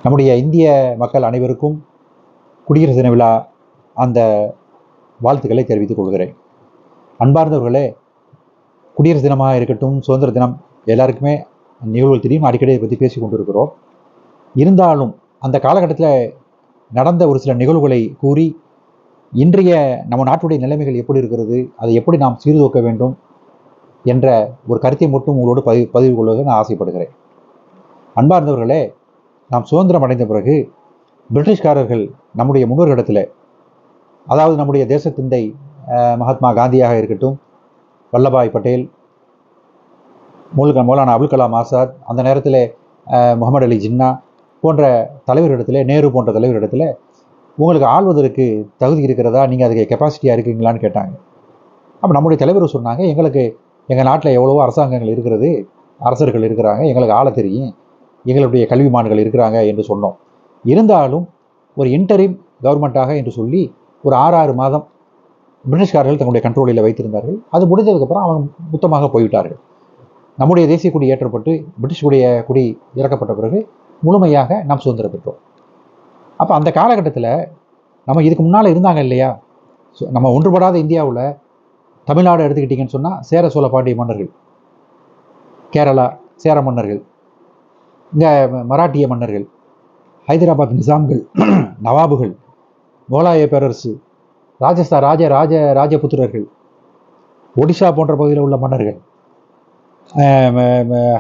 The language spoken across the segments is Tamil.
நம்முடைய இந்திய மக்கள் அனைவருக்கும் குடியரசு தின விழா அந்த வாழ்த்துக்களை தெரிவித்துக் கொள்கிறேன். அன்பார்ந்தவர்களே, குடியரசு தினமாக இருக்கட்டும், சுதந்திர தினம், எல்லாருக்குமே நிகழ்வுகள் தெரியும். அடிக்கடி பற்றி பேசி கொண்டிருக்கிறோம். இருந்தாலும் அந்த காலகட்டத்தில் நடந்த ஒரு சில நிகழ்வுகளை கூறி இன்றைய நம்ம நாட்டுடைய நிலைமைகள் எப்படி இருக்கிறது, அதை எப்படி நாம் சீர்தூக்க வேண்டும் என்ற ஒரு கருத்தை மட்டும் உங்களோடு பதிவு கொள்வதை நான் ஆசைப்படுகிறேன். அன்பார்ந்தவர்களே, நாம் சுதந்திரம் அடைந்த பிறகு பிரிட்டிஷ்காரர்கள் நம்முடைய முன்னோர்களிடத்தில், அதாவது நம்முடைய தேசத்தந்தை மகாத்மா காந்தியாக இருக்கட்டும், வல்லபாய் பட்டேல், மௌலானா அபுல் கலாம் ஆசாத், அந்த நேரத்தில் முகமது அலி ஜின்னா போன்ற தலைவர்களிடத்தில், நேரு போன்ற தலைவர்களிடத்தில் உங்களுக்கு ஆள்வதற்கு தகுதி இருக்கிறதா, நீங்கள் அதுக்கு கெப்பாசிட்டியாக இருக்கீங்களான்னு கேட்டாங்க. அப்போ நம்முடைய தலைவர் சொன்னாங்க, எங்களுக்கு எங்கள் நாட்டில் எவ்வளவோ அரசாங்கங்கள் இருக்கிறது, அரசர்கள் இருக்கிறாங்க, எங்களுக்கு ஆள தெரியும், எங்களுடைய கல்விமான்கள் இருக்கிறாங்க என்று சொன்னோம். இருந்தாலும் ஒரு இன்டரிம் கவர்மெண்ட்டாக என்று சொல்லி ஒரு 6 மாதம் பிரிட்டிஷ்காரர்கள் தங்களுடைய கண்ட்ரோலில் வைத்திருந்தார்கள். அது முடிஞ்சதுக்கப்புறம் அவங்க மொத்தமாக போய்விட்டார்கள். நம்முடைய தேசிய கொடி ஏற்றப்பட்டு பிரிட்டிஷுடைய கொடி இறக்கப்பட்ட பிறகு முழுமையாக நாம் சுதந்திரம் பெற்றோம். அப்போ அந்த காலகட்டத்தில் நம்ம இதுக்கு முன்னால் இருந்தாங்க இல்லையா, நம்ம ஒன்றுபடாத இந்தியாவில் தமிழ்நாடு எடுத்துக்கிட்டிங்கன்னு சொன்னால் சேர சோழ பாண்டிய மன்னர்கள், கேரளா சேர மன்னர்கள், இங்கே மராட்டிய மன்னர்கள், ஹைதராபாத் நிசாம்கள், நவாபுகள், முகலாய பேரரசு, ராஜஸ்தான் ராஜபுத்திரர்கள், ஒடிஷா போன்ற பகுதியில் உள்ள மன்னர்கள்,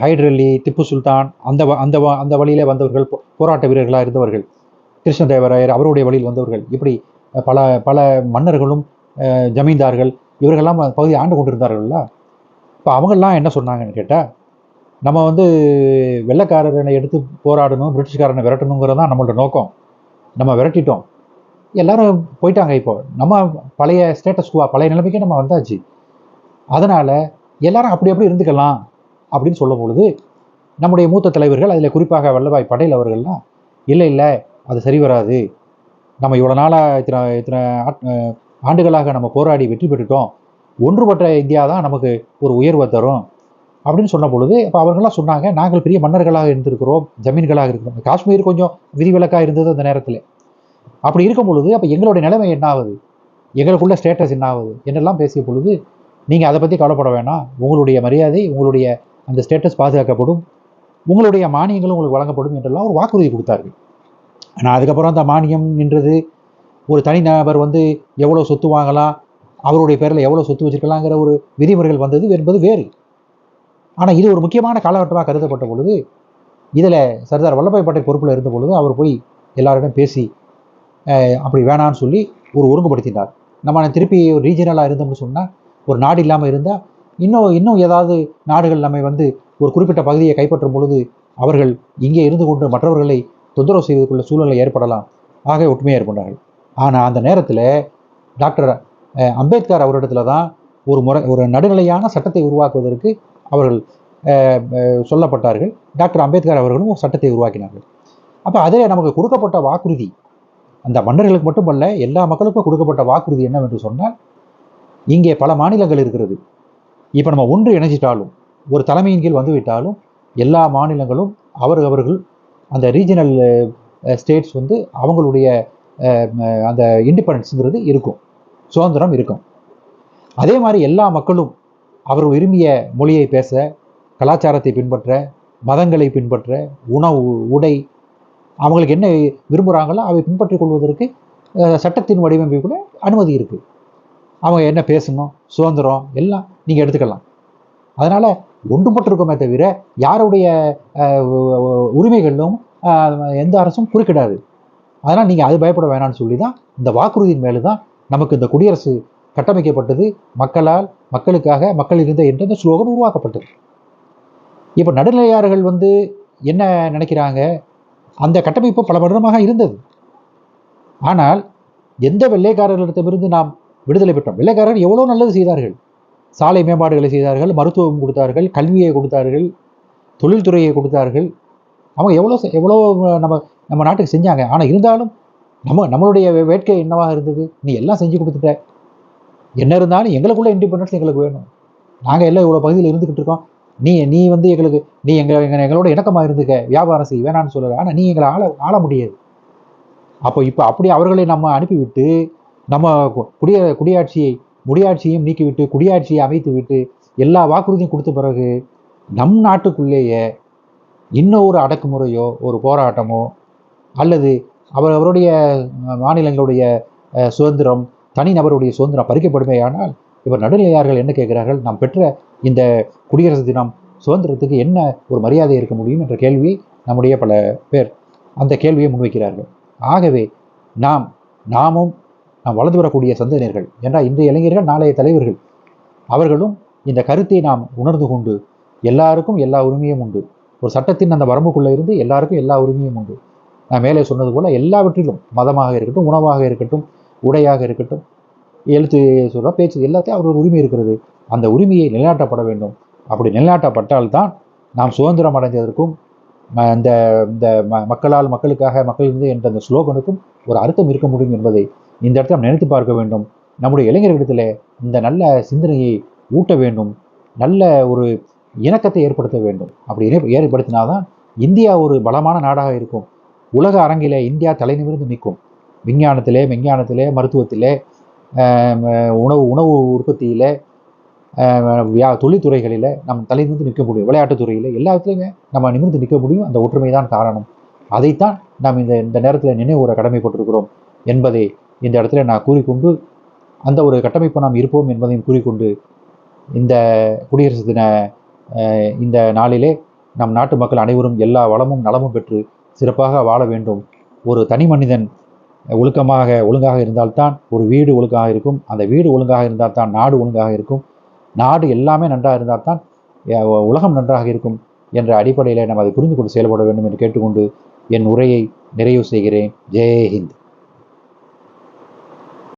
ஹைதர் அலி, திப்பு சுல்தான், அந்த வழியில் வந்தவர்கள், போராட்ட வீரர்களாக இருந்தவர்கள், கிருஷ்ணதேவராயர் அவருடைய வழியில் வந்தவர்கள், இப்படி பல பல மன்னர்களும் ஜமீன்தார்கள் இவர்கள்லாம் பகுதியை ஆண்டு கொண்டிருந்தார்கள்ல. இப்போ அவங்கெல்லாம் என்ன சொன்னாங்கன்னு கேட்டால், நம்ம வெள்ளைக்காரனை எடுத்து போராடணும், பிரிட்டிஷ்காரனை விரட்டணுங்கிறது தான் நம்மளோட நோக்கம். நம்ம விரட்டிட்டோம், எல்லாரும் போயிட்டாங்க. இப்போ நம்ம பழைய ஸ்டேட்டஸ் குவா, பழைய நிலைமைக்கே நம்ம வந்தாச்சு. அதனால் எல்லாரும் அப்படி அப்படி இருந்துக்கலாம் அப்படின்னு சொல்லும் பொழுது, நம்முடைய மூத்த தலைவர்கள், அதில் குறிப்பாக வல்லபாய் பட்டேல் அவர்கள்லாம், இல்லை அது சரி வராது, நம்ம இவ்வளோ நாளாக இத்தனை ஆண்டுகளாக நம்ம போராடி வெற்றி பெற்றுட்டோம், ஒன்றுபட்ட இந்தியா தான் நமக்கு ஒரு உயர்வை தரும் அப்படின்னு சொன்ன பொழுது, இப்போ அவர்கள்லாம் சொன்னாங்க, நாங்கள் பெரிய மன்னர்களாக இருந்திருக்கிறோம், ஜமீன்களாக இருக்கிறோம், காஷ்மீர் கொஞ்சம் விதிவிலக்காக இருந்தது அந்த நேரத்தில். அப்படி இருக்கும் பொழுது அப்போ எங்களுடைய நிலைமை என்ன ஆகுது, எங்களுக்குள்ள ஸ்டேட்டஸ் என்ன ஆகுது என்றெல்லாம் பேசிய பொழுது, நீங்கள் அதை பற்றி கவலைப்பட வேணாம், உங்களுடைய மரியாதை, உங்களுடைய அந்த ஸ்டேட்டஸ் பாதுகாக்கப்படும், உங்களுடைய மானியங்களும் உங்களுக்கு வழங்கப்படும் என்றெல்லாம் ஒரு வாக்குறுதி கொடுத்தார்கள். ஆனால் அதுக்கப்புறம் அந்த மானியம் நின்றது. ஒரு தனிநபர் எவ்வளோ சொத்து வாங்கலாம், அவருடைய பேரில் எவ்வளோ சொத்து வச்சுருக்கலாங்கிற ஒரு விதிமுறைகள் வந்தது என்பது வேறு. ஆனால் இது ஒரு முக்கியமான காலகட்டமாக கருதப்பட்ட பொழுது, இதில் சர்தார் வல்லபாய் பட்டேல் பொறுப்பில் இருந்த பொழுது அவர் போய் எல்லாரிடம் பேசி அப்படி வேணான்னு சொல்லி ஒரு ஒருங்குபடுத்தினார். நம்ம திருப்பி ஒரு ரீஜனலாக இருந்தோம்னு சொன்னால், ஒரு நாடு இல்லாமல் இருந்தால் இன்னும் ஏதாவது நாடுகள் நம்மை ஒரு குறிப்பிட்ட பகுதியை கைப்பற்றும் பொழுது அவர்கள் இங்கே இருந்து கொண்டு மற்றவர்களை தொந்தரவு செய்வதற்குள்ள சூழ்நிலை ஏற்படலாம், ஆக ஒற்றுமையாக ஏற்பட்டார்கள். ஆனால் அந்த நேரத்தில் டாக்டர் அம்பேத்கர் அவரிடத்துல தான் ஒரு நடுநிலையான சட்டத்தை உருவாக்குவதற்கு அவர்கள் சொல்லப்பட்டார்கள். டாக்டர் அம்பேத்கர் அவர்களும் ஒரு சட்டத்தை உருவாக்கினார்கள். அப்போ அதில் நமக்கு கொடுக்கப்பட்ட வாக்குறுதி, அந்த மன்னர்களுக்கு மட்டுமல்ல எல்லா மக்களுக்கும் கொடுக்கப்பட்ட வாக்குறுதி என்னவென்று சொன்னால், இங்கே பல மாநிலங்கள் இருக்கிறது. இப்போ நம்ம ஒன்று இணைஞ்சிட்டாலும், ஒரு தலைமையின் கீழ் வந்துவிட்டாலும், எல்லா மாநிலங்களும் அவர்கள் அந்த ரீஜனல் ஸ்டேட்ஸ் அவங்களுடைய அந்த இண்டிபெண்டன்ஸுங்கிறது இருக்கும், சுதந்திரம் இருக்கும். அதே மாதிரி எல்லா மக்களும் அவர் விரும்பிய மொழியை பேச, கலாச்சாரத்தை பின்பற்ற, மதங்களை பின்பற்ற, உணவு, உடை, அவங்களுக்கு என்ன விரும்புகிறாங்களோ அவை பின்பற்றிக் கொள்வதற்கு சட்டத்தின் வடிவமைப்புல அனுமதி இருக்குது. அவங்க என்ன பேசணும், சுதந்திரம் எல்லாம் நீங்கள் எடுத்துக்கலாம். அதனால் ஒன்றுபட்டிருக்கோமே தவிர யாருடைய உரிமைகளிலும் எந்த அரசும் குறுக்கிடாது. அதனால் நீங்கள் அது பயப்பட வேணான்னு சொல்லி தான் இந்த வாக்குறுதியின் மேலே தான் நமக்கு இந்த குடியரசு கட்டமைக்கப்பட்டது. மக்களால், மக்களுக்காக, மக்கள் இருந்த என்ற இந்த ஸ்லோகன் உருவாக்கப்பட்டது. இப்போ நடுநிலையாளர்கள் என்ன நினைக்கிறாங்க, அந்த கட்டமைப்பு பல வருடமாக இருந்தது. ஆனால் எந்த வெள்ளைக்காரர்களிடத்திலிருந்து நாம் விடுதலை பெற்றோம், வெள்ளைக்காரர்கள் எவ்வளோ நல்லது செய்தார்கள், சாலை மேம்பாடுகளை செய்தார்கள், மருத்துவம் கொடுத்தார்கள், கல்வியை கொடுத்தார்கள், தொழில்துறையை கொடுத்தார்கள், அவங்க எவ்வளோ நம்ம நாட்டுக்கு செஞ்சாங்க. ஆனால் இருந்தாலும் நம்மளுடைய வேட்கை என்னவாக இருந்தது, நீ எல்லாம் செஞ்சு கொடுத்துட்ட, என்ன இருந்தாலும் எங்களுக்குள்ள இண்டிபெண்டன்ஸ் எங்களுக்கு வேணும், நாங்கள் எல்லாம் இவ்வளோ பகுதியில் இருந்துக்கிட்டு இருக்கோம், நீ வந்து எங்களுக்கு நீ எங்களோட இணக்கமாக இருந்துக்க, வியாபாரம் செய், வேணான்னு சொல்லலை. ஆனால் நீ எங்களை ஆள முடியாது. அப்போ இப்போ அப்படி அவர்களை நம்ம அனுப்பிவிட்டு நம்ம முடியாட்சியையும் நீக்கிவிட்டு குடியாட்சியை அமைத்து விட்டு எல்லா வாக்குறுதியும் கொடுத்த பிறகு நம் நாட்டுக்குள்ளேயே இன்னும் ஒரு அடக்குமுறையோ ஒரு போராட்டமோ அல்லது அவருடைய மாநிலங்களுடைய சுதந்திரம், தனிநபருடைய சுதந்திரம் பறிக்கப்படுமே. ஆனால் இவர் நடுநிலையார்கள் என்ன கேட்கிறார்கள்? நாம் பெற்ற இந்த குடியரசு தினம் சுதந்திரத்துக்கு என்ன ஒரு மரியாதை இருக்க முடியும் என்ற கேள்வியை நம்முடைய பல பேர் அந்த கேள்வியை முன்வைக்கிறார்கள். ஆகவே நாமும் நாம் வளர்ந்து வரக்கூடிய சந்ததியினர்கள் என்றால் இன்றைய இளைஞர்கள் நாளைய தலைவர்கள், அவர்களும் இந்த கருத்தை நாம் உணர்ந்து கொண்டு எல்லாருக்கும் எல்லா உரிமையும் உண்டு, ஒரு சட்டத்தின் அந்த வரம்புக்குள்ளே இருந்து எல்லாருக்கும் எல்லா உரிமையும் உண்டு. நான் மேலே சொன்னது போல எல்லாவற்றிலும், மதமாக இருக்கட்டும், உணவாக இருக்கட்டும், உடையாக இருக்கட்டும், எழுத்து சொல்ல பேச்சு எல்லாத்தையும் அவர்கள் உரிமை இருக்கிறது. அந்த உரிமையை நிலைநாட்டப்பட வேண்டும். அப்படி நிலைநாட்டப்பட்டால்தான் நாம் சுதந்திரம் அடைந்ததற்கும் இந்த இந்த மக்களுக்காக மக்களிருந்து என்ற அந்த ஸ்லோகனுக்கும் ஒரு அர்த்தம் இருக்க முடியும் என்பதை இந்த இடத்துல நாம் நினைத்து பார்க்க வேண்டும். நம்முடைய இளைஞர்களிடத்தில் இந்த நல்ல சிந்தனையை ஊட்ட வேண்டும், நல்ல ஒரு இணக்கத்தை ஏற்படுத்த வேண்டும். அப்படி ஏற்படுத்தினாதான் இந்தியா ஒரு பலமான நாடாக இருக்கும். உலக அரங்கிலே இந்தியா தலை நிமிர்ந்து நிற்கும். விஞ்ஞானத்திலே, மருத்துவத்திலே, உணவு உற்பத்தியிலே, தொழில்துறைகளில் நம் தலை நிமிர்ந்து நிற்க முடியும். விளையாட்டுத்துறையில் எல்லாத்துலேயுமே நம்ம நிமிர்ந்து நிற்க முடியும். அந்த ஒற்றுமை தான் காரணம். அதைத்தான் நாம் இந்த நேரத்தில் நினைவுற கடமைப்பட்டிருக்கிறோம் என்பதை இந்த இடத்துல நான் கூறிக்கொண்டு, அந்த ஒரு கட்டமைப்பு நாம் இருப்போம் என்பதையும் கூறிக்கொண்டு, இந்த குடியரசு தின இந்த நாளிலே நம் நாட்டு மக்கள் அனைவரும் எல்லா வளமும் நலமும் பெற்று சிறப்பாக வாழ வேண்டும். ஒரு தனி மனிதன் ஒழுங்காக இருந்தால்தான் ஒரு வீடு ஒழுங்காக இருக்கும். அந்த வீடு ஒழுங்காக இருந்தால்தான் நாடு ஒழுங்காக இருக்கும். நாடு எல்லாமே நன்றாக இருந்தால்தான் உலகம் நன்றாக இருக்கும் என்ற அடிப்படையில் நாம் அதை புரிந்து கொண்டு செயல்பட வேண்டும் என்று கேட்டுக்கொண்டு என் உரையை நிறைவு செய்கிறேன். ஜெய் ஹிந்த்.